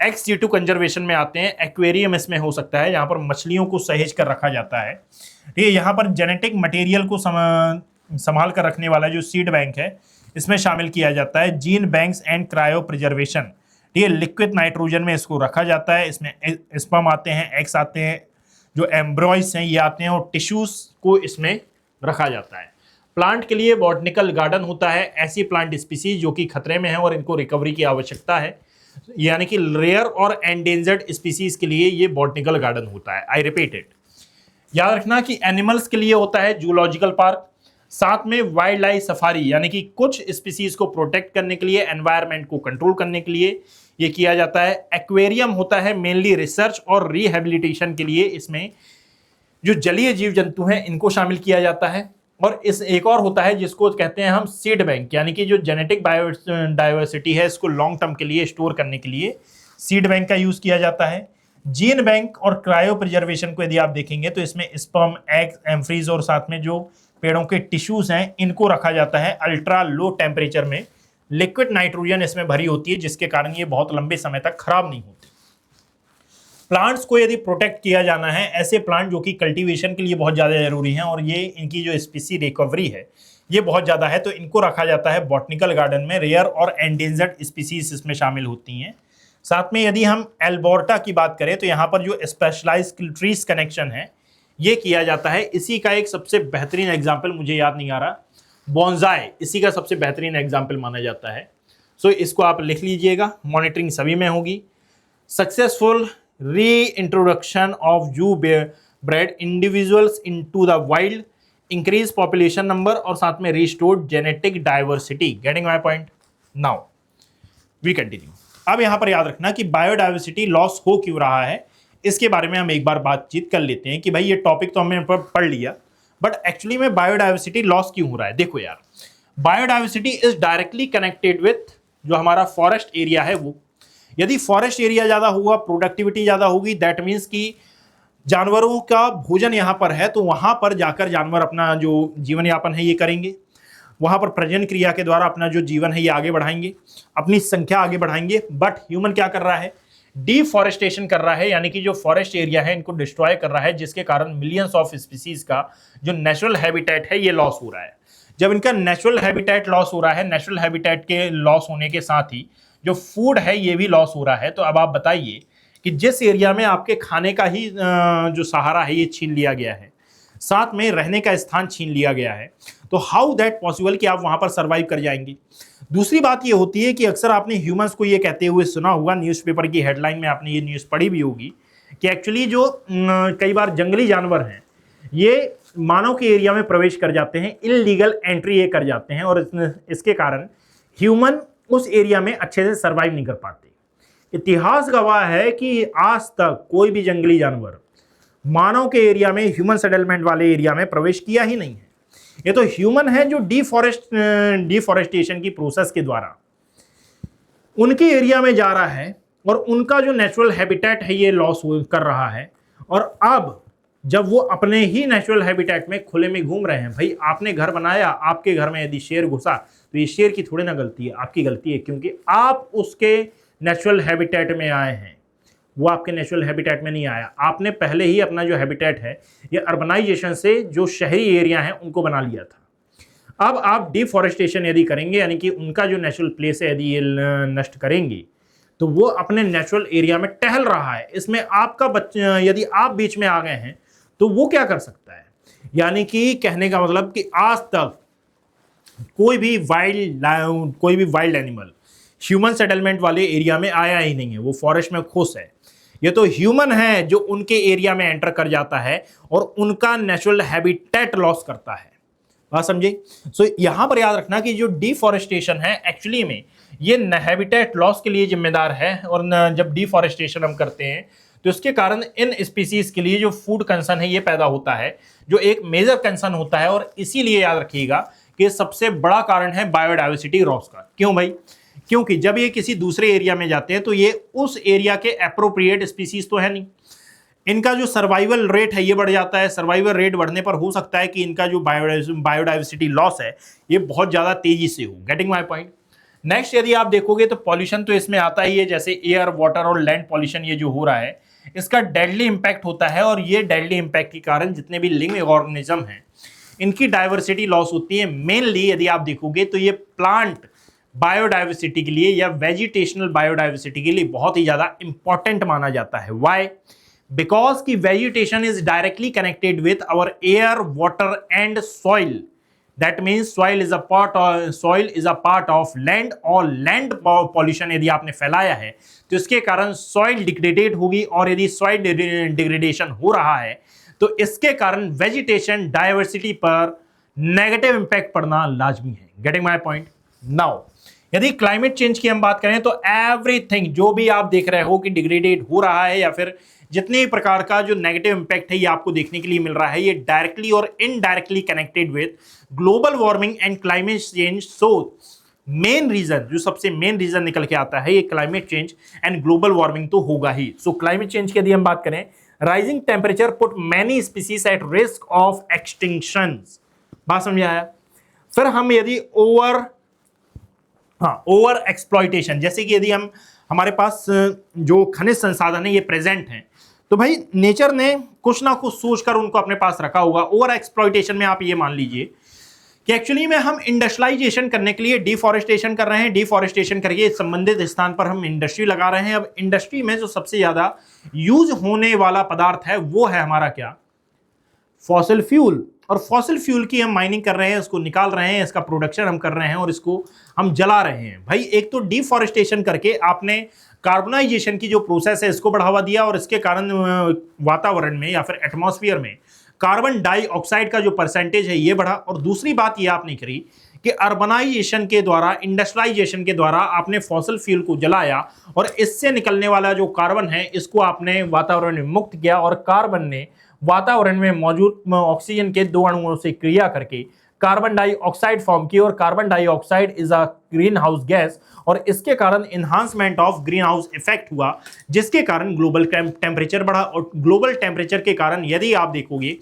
XC2 कंजर्वेशन में आते हैं। एक्वेरियम इसमें हो सकता है, यहाँ पर मछलियों को सहेज कर रखा जाता है, ठीक है। यहाँ पर जेनेटिक मटेरियल को संभाल कर रखने वाला जो सीड बैंक है इसमें शामिल किया जाता है। Gene banks and cryo preservation, ठीक है, लिक्विड नाइट्रोजन में इसको रखा जाता है। इसमें स्पर्म आते हैं, एग्स आते हैं, जो एम्ब्रॉयज हैं ये आते हैं, और टिश्यूज को इसमें रखा जाता है। प्लांट के लिए बॉटनिकल गार्डन होता है, ऐसी प्लांट स्पीसीज जो कि खतरे में है और इनको रिकवरी की आवश्यकता है, यानी कि रेयर और एंडेंजर्ड स्पीसीज के लिए ये बॉटनिकल गार्डन होता है। आई रिपीट इट, याद रखना कि एनिमल्स के लिए होता है जूलॉजिकल पार्क, साथ में वाइल्ड लाइफ सफारी, यानी कि कुछ स्पीसीज को प्रोटेक्ट करने के लिए, एनवायरनमेंट को कंट्रोल करने के लिए ये किया जाता है। एक्वेरियम होता है मेनली रिसर्च और रिहेबिलिटेशन के लिए, इसमें जो जलीय जीव जंतु हैं इनको शामिल किया जाता है। और इस एक और होता है जिसको कहते हैं हम सीड बैंक, यानी कि जो जेनेटिक बायोडाइवर्सिटी है इसको लॉन्ग टर्म के लिए स्टोर करने के लिए सीड बैंक का यूज किया जाता है। जीन बैंक और क्रायो प्रिजर्वेशन को यदि आप देखेंगे तो इसमें स्पर्म, एग्स, एम्फ्रीज और साथ में जो पेड़ों के टिश्यूज हैं इनको रखा जाता है अल्ट्रा लो टेम्परेचर में। लिक्विड नाइट्रोजन इसमें भरी होती है जिसके कारण ये बहुत लंबे समय तक खराब नहीं होती। प्लांट्स को यदि प्रोटेक्ट किया जाना है, ऐसे प्लांट जो कि कल्टीवेशन के लिए बहुत ज़्यादा जरूरी हैं और ये इनकी जो स्पीसी रिकवरी है ये बहुत ज़्यादा है, तो इनको रखा जाता है बॉटनिकल गार्डन में। रेयर और एंडेंजर्ड स्पीसीज इसमें शामिल होती हैं। साथ में यदि हम एल्बर्टा की बात करें तो यहाँ पर जो स्पेशलाइज्ड ट्रीज कनेक्शन है ये किया जाता है। इसी का एक सबसे बेहतरीन एग्जाम्पल मुझे याद नहीं आ रहा, बॉन्जाई इसी का सबसे बेहतरीन एग्जाम्पल माना जाता है। सो इसको आप लिख लीजिएगा, मॉनिटरिंग सभी में होगी। Successful reintroduction of zoo bred individuals into the wild, increase population number और साथ में restored genetic diversity. Getting my point? Now we continue. अब यहाँ पर याद रखना कि बायोडाइवर्सिटी लॉस हो क्यों रहा है इसके बारे में हम एक बार बातचीत कर लेते हैं कि भाई ये टॉपिक तो हमने पढ़ लिया, बट एक्चुअली में बायोडाइवर्सिटी लॉस क्यों हो रहा है। देखो यार, biodiversity is directly connected with जो हमारा फॉरेस्ट एरिया है वो। यदि फॉरेस्ट एरिया ज़्यादा होगा, प्रोडक्टिविटी ज़्यादा होगी, दैट मीन्स कि जानवरों का भोजन यहाँ पर है तो वहाँ पर जाकर जानवर अपना जो जीवन यापन है ये करेंगे, वहाँ पर प्रजनन क्रिया के द्वारा अपना जो जीवन है ये आगे बढ़ाएंगे, अपनी संख्या आगे बढ़ाएंगे। बट ह्यूमन क्या कर रहा है, डिफॉरेस्टेशन कर रहा है, यानी कि जो फॉरेस्ट एरिया है इनको डिस्ट्रॉय कर रहा है, जिसके कारण मिलियंस ऑफ स्पीसीज का जो नेचुरल हैबिटेट है ये लॉस हो रहा है। जब इनका नेचुरल हैबिटेट लॉस हो रहा है, नेचुरल हैबिटेट के लॉस होने के साथ ही जो फूड है ये भी लॉस हो रहा है। तो अब आप बताइए कि जिस एरिया में आपके खाने का ही जो सहारा है ये छीन लिया गया है, साथ में रहने का स्थान छीन लिया गया है, तो हाउ दैट पॉसिबल कि आप वहां पर सर्वाइव कर जाएंगे। दूसरी बात ये होती है कि अक्सर आपने ह्यूमंस को ये कहते हुए सुना होगा, न्यूज़पेपर की हेडलाइन में आपने ये न्यूज़ पढ़ी भी होगी कि एक्चुअली जो कई बार जंगली जानवर हैं ये मानव के एरिया में प्रवेश कर जाते हैं, इलीगल एंट्री ये कर जाते हैं, और इसके कारण ह्यूमन उस एरिया में अच्छे से सर्वाइव नहीं कर पाते। इतिहास गवाह है कि आज तक कोई भी जंगली जानवर मानव के एरिया में, ह्यूमन सेटलमेंट वाले एरिया में प्रवेश किया ही नहीं है। ये तो ह्यूमन है जो डिफॉरेस्टेशन की प्रोसेस के द्वारा उनके एरिया में जा रहा है और उनका जो नेचुरल हैबिटेट है ये लॉस कर रहा है। और अब जब वो अपने ही नेचुरल हैबिटेट में खुले में घूम रहे हैं, भाई आपने घर बनाया, आपके घर में यदि शेर घुसा तो ये शेर की थोड़ी ना गलती है, आपकी गलती है, क्योंकि आप उसके नेचुरल हैबिटेट में आए हैं, वो आपके नेचुरल हैबिटेट में नहीं आया। आपने पहले ही अपना जो हैबिटेट है ये अर्बनाइजेशन से जो शहरी एरिया है उनको बना लिया था। अब आप डिफॉरेस्टेशन यदि करेंगे, यानी कि उनका जो नेचुरल प्लेस है यदि ये नष्ट करेंगे, तो वो अपने नेचुरल एरिया में टहल रहा है। इसमें आपका बच्चा, यदि आप बीच में आ गए हैं तो वो क्या कर सकता है, यानी कि कहने का मतलब कि आज तक कोई भी वाइल्ड एनिमल ह्यूमन सेटलमेंट वाले एरिया में आया ही नहीं है, वो फॉरेस्ट में खुश है। ये तो ह्यूमन है जो उनके एरिया में एंटर कर जाता है और उनका नेचुरल हैबिटेट लॉस करता है। बात समझे? सो यहां पर याद रखना कि जो डिफॉरेस्टेशन है एक्चुअली में ये हैबिटेट लॉस के लिए जिम्मेदार है, और जब डिफॉरेस्टेशन हम करते हैं तो इसके कारण इन स्पीसीज के लिए जो फूड कंसर्न है ये पैदा होता है, जो एक मेजर कंसर्न होता है। और इसीलिए याद रखिएगा कि सबसे बड़ा कारण है बायोडाइवर्सिटी लॉस का। क्यों भाई? क्योंकि जब ये किसी दूसरे एरिया में जाते हैं तो ये उस एरिया के एप्रोप्रिएट स्पीसीज तो है नहीं, इनका जो सर्वाइवल रेट है ये बढ़ जाता है। सर्वाइवल रेट बढ़ने पर हो सकता है कि इनका जो बायोडाइवर्सिटी लॉस है ये बहुत ज़्यादा तेजी से हो। Getting my point? नेक्स्ट यदि आप देखोगे तो पॉल्यूशन तो इसमें आता ही है, जैसे एयर, वाटर और लैंड पॉल्यूशन ये जो हो रहा है इसका डेडली इंपैक्ट होता है, और ये डेडली इंपैक्ट के कारण जितने भी लिविंग ऑर्गेनिज्म हैं इनकी डाइवर्सिटी लॉस होती है। मेनली यदि आप देखोगे तो ये प्लांट बायोडाइवर्सिटी के लिए या वेजिटेशनल बायोडाइवर्सिटी के लिए बहुत ही ज्यादा इंपॉर्टेंट माना जाता है। व्हाई? बिकॉज की vegetation is directly connected with our air, water and soil. That means soil is a part of land, और लैंड पॉल्यूशन यदि आपने फैलाया है तो इसके कारण सॉइल डिग्रेडेड होगी, और यदि सॉइल डिग्रेडेशन हो रहा है तो इसके कारण वेजिटेशन डाइवर्सिटी पर नेगेटिव इंपैक्ट पड़ना लाजमी है। Getting my point? नाउ यदि क्लाइमेट चेंज की हम बात करें तो एवरीथिंग जो भी आप देख रहे हो कि डिग्रेडेड हो रहा है या फिर जितने प्रकार का जो नेगेटिव इंपैक्ट है ये आपको देखने के लिए मिल रहा है, ये डायरेक्टली और indirectly connected with global warming and climate change. So main reason, जो सबसे मेन रीजन निकल के आता है ये climate change and global warming तो होगा ही। सो क्लाइमेट चेंज की यदि हम बात करें, rising temperature put many species at risk of extinction. बात समझ आया? फिर हम यदि ओवर एक्सप्लॉइटेशन, जैसे कि यदि हम हमारे पास जो खनिज संसाधन है ये प्रेजेंट हैं तो भाई नेचर ने कुछ ना कुछ सोचकर उनको अपने पास रखा होगा। ओवर एक्सप्लॉइटेशन में आप ये मान लीजिए कि एक्चुअली में हम इंडस्ट्रियलाइजेशन करने के लिए डिफॉरेस्टेशन कर रहे हैं, डिफॉरेस्टेशन करके संबंधित स्थान पर हम इंडस्ट्री लगा रहे हैं। अब इंडस्ट्री में जो सबसे ज्यादा यूज होने वाला पदार्थ है वो है हमारा क्या? Fossil fuel. और फॉसिल फ्यूल की हम माइनिंग कर रहे हैं, उसको निकाल रहे हैं, इसका प्रोडक्शन हम कर रहे हैं और इसको हम जला रहे हैं। भाई एक तो डिफॉरेस्टेशन करके आपने कार्बनाइजेशन की जो प्रोसेस है इसको बढ़ावा दिया, और इसके कारण वातावरण में या फिर एटमॉस्फेयर में कार्बन डाइऑक्साइड का जो परसेंटेज है ये बढ़ा। और दूसरी बात ये आपने करी कि अर्बनाइजेशन के द्वारा, इंडस्ट्रियलाइजेशन के द्वारा आपने फॉसिल फ्यूल को जलाया और इससे निकलने वाला जो कार्बन है इसको आपने वातावरण में मुक्त किया, और कार्बन ने वातावरण में मौजूद ऑक्सीजन के दो अणुओं से क्रिया करके कार्बन डाइऑक्साइड फॉर्म की, और carbon dioxide is a green house gas, और इसके कारण enhancement of green house effect हुआ, जिसके कारण ग्लोबल टेम्परेचर बढ़ा। और ग्लोबल टेम्परेचर के कारण यदि आप देखोगे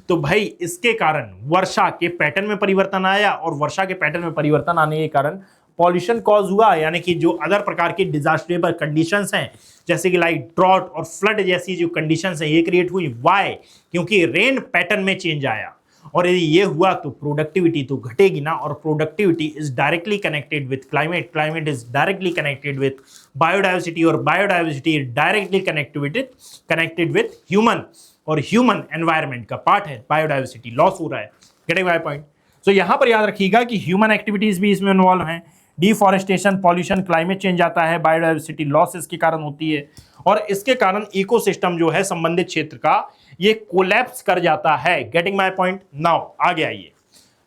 तो भाई इसके कारण वर्षा के पैटर्न में परिवर्तन आया, और वर्षा के पैटर्न में परिवर्तन आने के कारण पॉल्यूशन कॉज हुआ, यानी कि जो अदर प्रकार की डिजास्टेबल कंडीशंस हैं जैसे कि लाइक ड्रॉट और फ्लड जैसी जो कंडीशंस हैं ये क्रिएट हुई। व्हाई? क्योंकि रेन पैटर्न में चेंज आया, और यदि ये हुआ तो प्रोडक्टिविटी तो घटेगी ना, और productivity is directly connected with climate, climate is directly connected with biodiversity, और biodiversity is directly connected with human, और ह्यूमन एनवायरनमेंट का पार्ट है। बायोडाइवर्सिटी लॉस हो रहा है। Getting my point? सो यहां पर याद रखिएगा कि ह्यूमन एक्टिविटीज भी इसमें इन्वॉल्व हैं। डिफॉरेस्टेशन, पॉल्यूशन, क्लाइमेट चेंज आता है, बायोडाइवर्सिटी लॉस इसके कारण होती है, और इसके कारण इकोसिस्टम जो है संबंधित क्षेत्र का ये कोलैप्स कर जाता है। Getting my point? नाउ आगे आइए।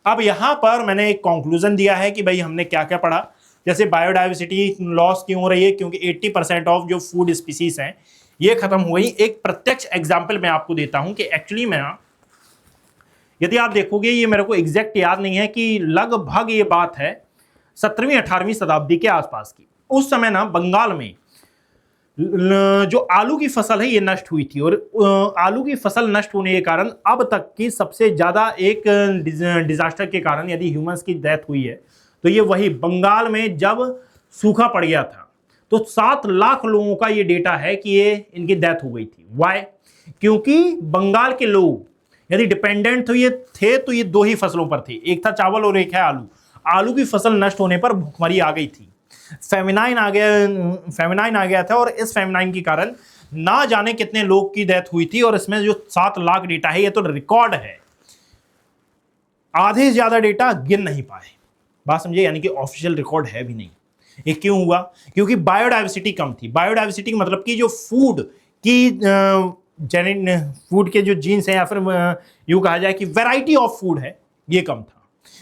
अब यहां पर मैंने एक कंक्लूजन दिया है कि भाई हमने क्या क्या पढ़ा। जैसे बायोडाइवर्सिटी लॉस क्यों हो रही है? क्योंकि 80% ऑफ जो फूड स्पीसीज हैं ये खत्म हो गई। एक प्रत्यक्ष एग्जाम्पल मैं आपको देता हूं कि एक्चुअली में यदि आप देखोगे, ये मेरे को एग्जैक्ट याद नहीं है कि लगभग ये बात है 17वीं 18वीं शताब्दी के आसपास की। उस समय ना बंगाल में जो आलू की फसल है ये नष्ट हुई थी, और आलू की फसल नष्ट होने के कारण अब तक की सबसे ज्यादा एक डिजास्टर के कारण यदि ह्यूमंस की डेथ हुई है तो ये वही बंगाल में जब सूखा पड़ गया था तो 7 लाख लोगों का ये डेटा है कि ये इनकी डेथ हो गई थी। व्हाई? क्योंकि बंगाल के लोग यदि डिपेंडेंट थे तो ये 2 ही फसलों पर थे, एक था चावल और एक है आलू। आलू की फसल नष्ट होने पर भुखमरी आ गई थी। फेमिनाइन आ गया था और इस फेमिनाइन के कारण ना जाने कितने लोग की डेथ हुई थी। और इसमें जो 7 लाख डेटा है ये तो रिकॉर्ड है, आधे से ज्यादा डेटा गिन नहीं पाए। बात समझे, यानी कि ऑफिशियल रिकॉर्ड है भी नहीं। ये क्यों हुआ? क्योंकि बायोडाइवर्सिटी कम थी। बायोडाइवर्सिटी का मतलब कि जो फूड की फूड के जो जीन्स हैं या फिर यूं कहा जाए कि वैरायटी ऑफ फूड है ये कम था।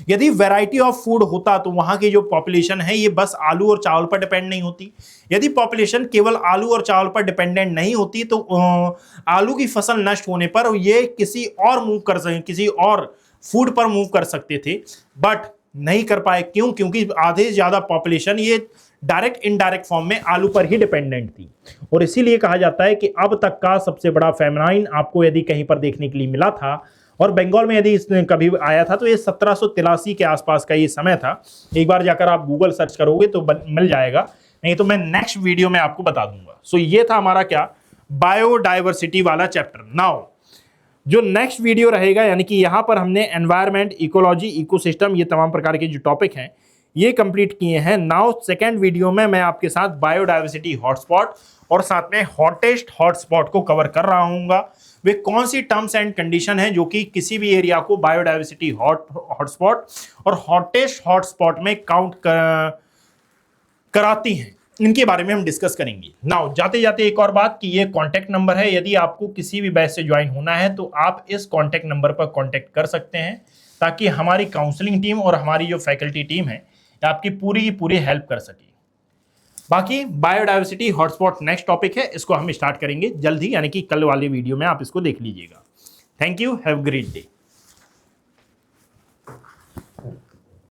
यदि वैरायटी ऑफ फूड होता तो वहां की जो पॉपुलेशन है ये बस आलू और चावल पर डिपेंड नहीं होती। यदि पॉपुलेशन केवल आलू और चावल पर डिपेंडेंट नहीं होती तो आलू की फसल नष्ट होने पर ये किसी और फूड पर मूव कर सकते थे, बट नहीं कर पाए। क्यों? क्योंकि आधे से ज्यादा पॉपुलेशन ये डायरेक्ट इनडायरेक्ट फॉर्म में आलू पर ही डिपेंडेंट थी। और इसीलिए कहा जाता है कि अब तक का सबसे बड़ा फेमिनाइन आपको यदि कहीं पर देखने के लिए मिला था और बंगाल में यदि इसने कभी आया था तो ये 1783 के आसपास का ये समय था। एक बार जाकर आप गूगल सर्च करोगे तो मिल जाएगा, नहीं तो मैं नेक्स्ट वीडियो में आपको बता दूंगा। सो ये था हमारा क्या, बायोडाइवर्सिटी वाला चैप्टर। नाउ जो नेक्स्ट वीडियो रहेगा, यानी कि यहां पर हमने एनवायरमेंट, इकोलॉजी, इकोसिस्टम, ये तमाम प्रकार के जो टॉपिक हैं ये कंप्लीट किए हैं। नाउ सेकेंड वीडियो में मैं आपके साथ बायोडाइवर्सिटी हॉटस्पॉट और साथ में हॉटेस्ट हॉटस्पॉट को कवर कर रहा हूंगा। वे कौन सी टर्म्स एंड कंडीशन है जो कि किसी भी एरिया को बायोडाइवर्सिटी हॉटस्पॉट और हॉटेस्ट हॉटस्पॉट में काउंट कराती हैं, इनके बारे में हम डिस्कस करेंगे। नाउ जाते जाते एक और बात कि ये कांटेक्ट नंबर है, यदि आपको किसी भी बैच से ज्वाइन होना है तो आप इस कांटेक्ट नंबर पर कांटेक्ट कर सकते हैं, ताकि हमारी काउंसलिंग टीम और हमारी जो फैकल्टी टीम है आपकी पूरी की पूरी हेल्प कर सके। बाकी बायोडाइवर्सिटी हॉटस्पॉट नेक्स्ट टॉपिक है, इसको हम स्टार्ट करेंगे जल्द ही, यानी कि कल वाले वीडियो में आप इसको देख लीजिएगा। Thank you, have a great day.